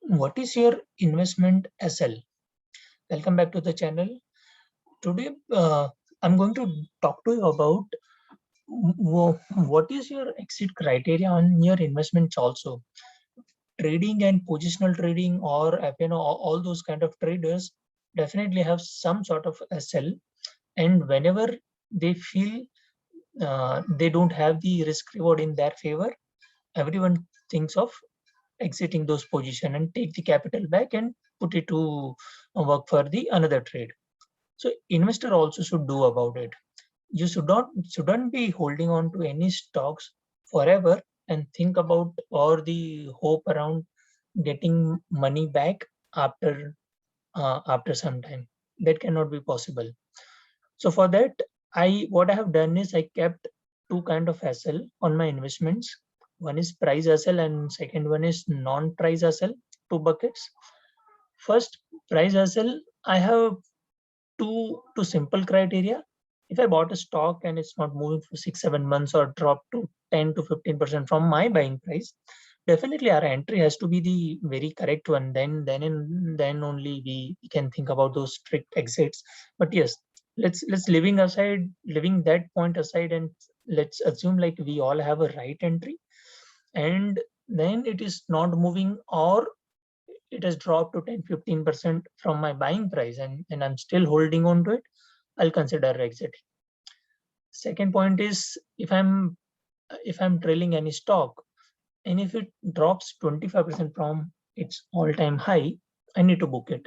What is your investment SL? Welcome back to the channel. Today, I'm going to talk to you about what is your exit criteria on your investments also. Trading and positional trading, or all those kind of traders definitely have some sort of SL, and whenever they feel they don't have the risk reward in their favor, everyone thinks of exiting those position and take the capital back and put it to work for the another trade. So investor also should do about it. You shouldn't be holding on to any stocks forever and think about or the hope around getting money back after some time. That cannot be possible. So for that, what I have done is I kept two kind of SL on my investments. One is price SL and second one is non-price SL, two buckets. First, price SL, I have two simple criteria. If I bought a stock and it's not moving for 6-7 months or dropped to 10 to 15% from my buying price, definitely our entry has to be the very correct one. Then only we can think about those strict exits. But yes, let's leaving that point aside, and let's assume like we all have a right entry, and then it is not moving or it has dropped to 10-15% from my buying price, and I'm still holding on to it, I'll consider exiting. Second point is if I'm trailing any stock and if it drops 25% from its all-time high, I need to book it.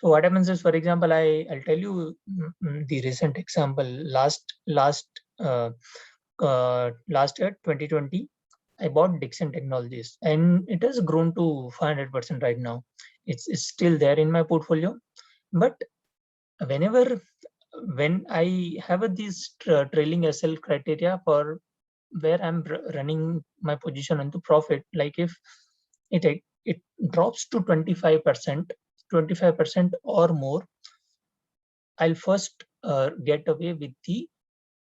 So what happens is, for example, I'll tell you the recent example. Last year 2020, I bought Dixon Technologies and it has grown to 500% right now. It's still there in my portfolio, but whenever when I have this trailing SL criteria for where I'm running my position into profit, like if it drops to 25% or more, I'll first get away with the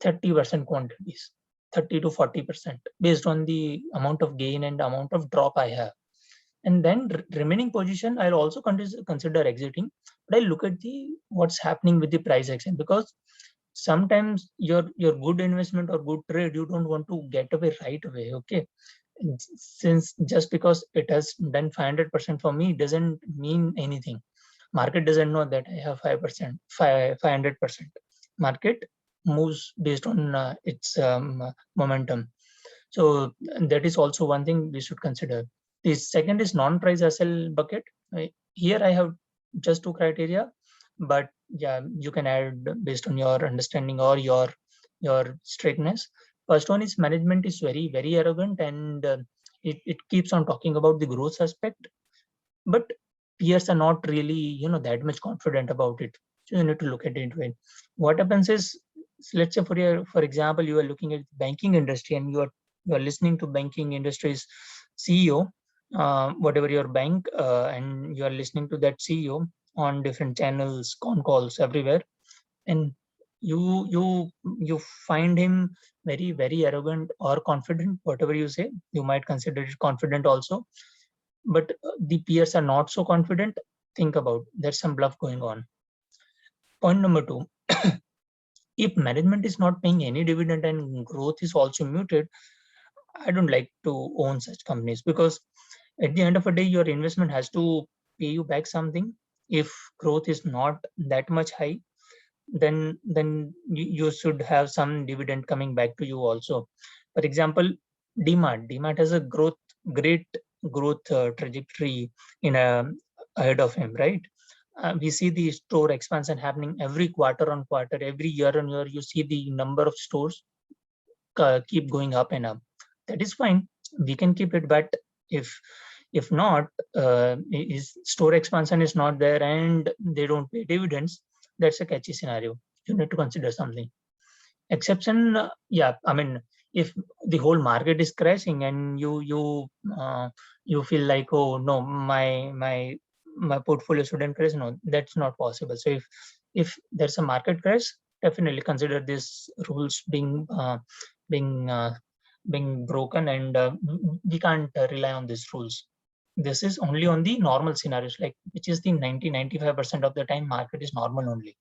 30% quantities, 30 to 40% based on the amount of gain and amount of drop I have. And then remaining position, I'll also consider exiting, but I look at the what's happening with the price action, because sometimes your good investment or good trade, you don't want to get away right away. Okay, since just because it has done 500% for me doesn't mean anything. Market doesn't know that I have 5%, 500%. Market moves based on its momentum. So that is also one thing we should consider. The second is non-price SL bucket. Here I have just two criteria, but yeah, you can add based on your understanding or your strictness. First one is management is very arrogant, and it keeps on talking about the growth aspect, but peers are not really that much confident about it. So you need to look at it. What happens is, let's say for example, you are looking at banking industry and you are listening to banking industry's CEO, whatever your bank, and you are listening to that CEO on different channels, con calls everywhere, and you find him very arrogant or confident. Whatever you say, you might consider it confident also, but the peers are not so confident. Think about, there's some bluff going on. Point number two, if management is not paying any dividend and growth is also muted, I don't like to own such companies, because at the end of the day, your investment has to pay you back something. If growth is not that much high, then you should have some dividend coming back to you also. For example, DMart has a great growth trajectory in a ahead of him, right? We see the store expansion happening every quarter on quarter, every year on year. You see the number of stores keep going up and up. That is fine. We can keep it, but if not, is store expansion is not there and they don't pay dividends, that's a catchy scenario. You need to consider something. Exception, yeah. I mean, if the whole market is crashing and you feel like, oh no, my portfolio shouldn't crash. No, that's not possible. So if there's a market crash, definitely consider these rules being being broken, and we can't rely on these rules. this is only on the normal scenarios, like which is the 95% of the time market is normal only.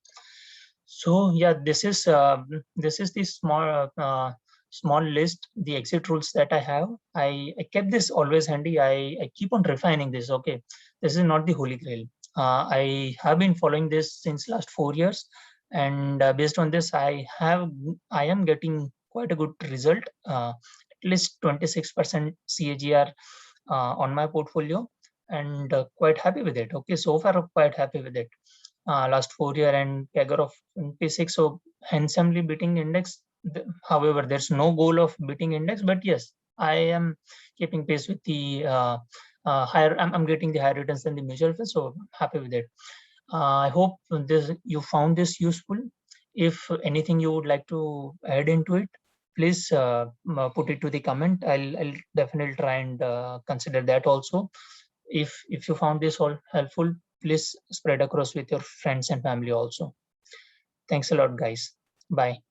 So yeah, this is the small list, the exit rules that I have. I kept this always handy. I keep on refining this. Okay, this is not the holy grail. I have been following this since last 4 years, and based on this, I am getting quite a good result. At least 26% CAGR on my portfolio, and quite happy with it. Okay, so far I'm quite happy with it. Last 4 year and CAGR of 26, so handsomely beating index. However, there's no goal of beating index, but yes, I am keeping pace with the higher. I'm getting the higher returns than the mutual fund, so I'm happy with it. I hope you found this useful. If anything you would like to add into it, please put it to the comment. I'll definitely try and consider that also. If you found this all helpful, please spread across with your friends and family also. Thanks a lot, guys. Bye.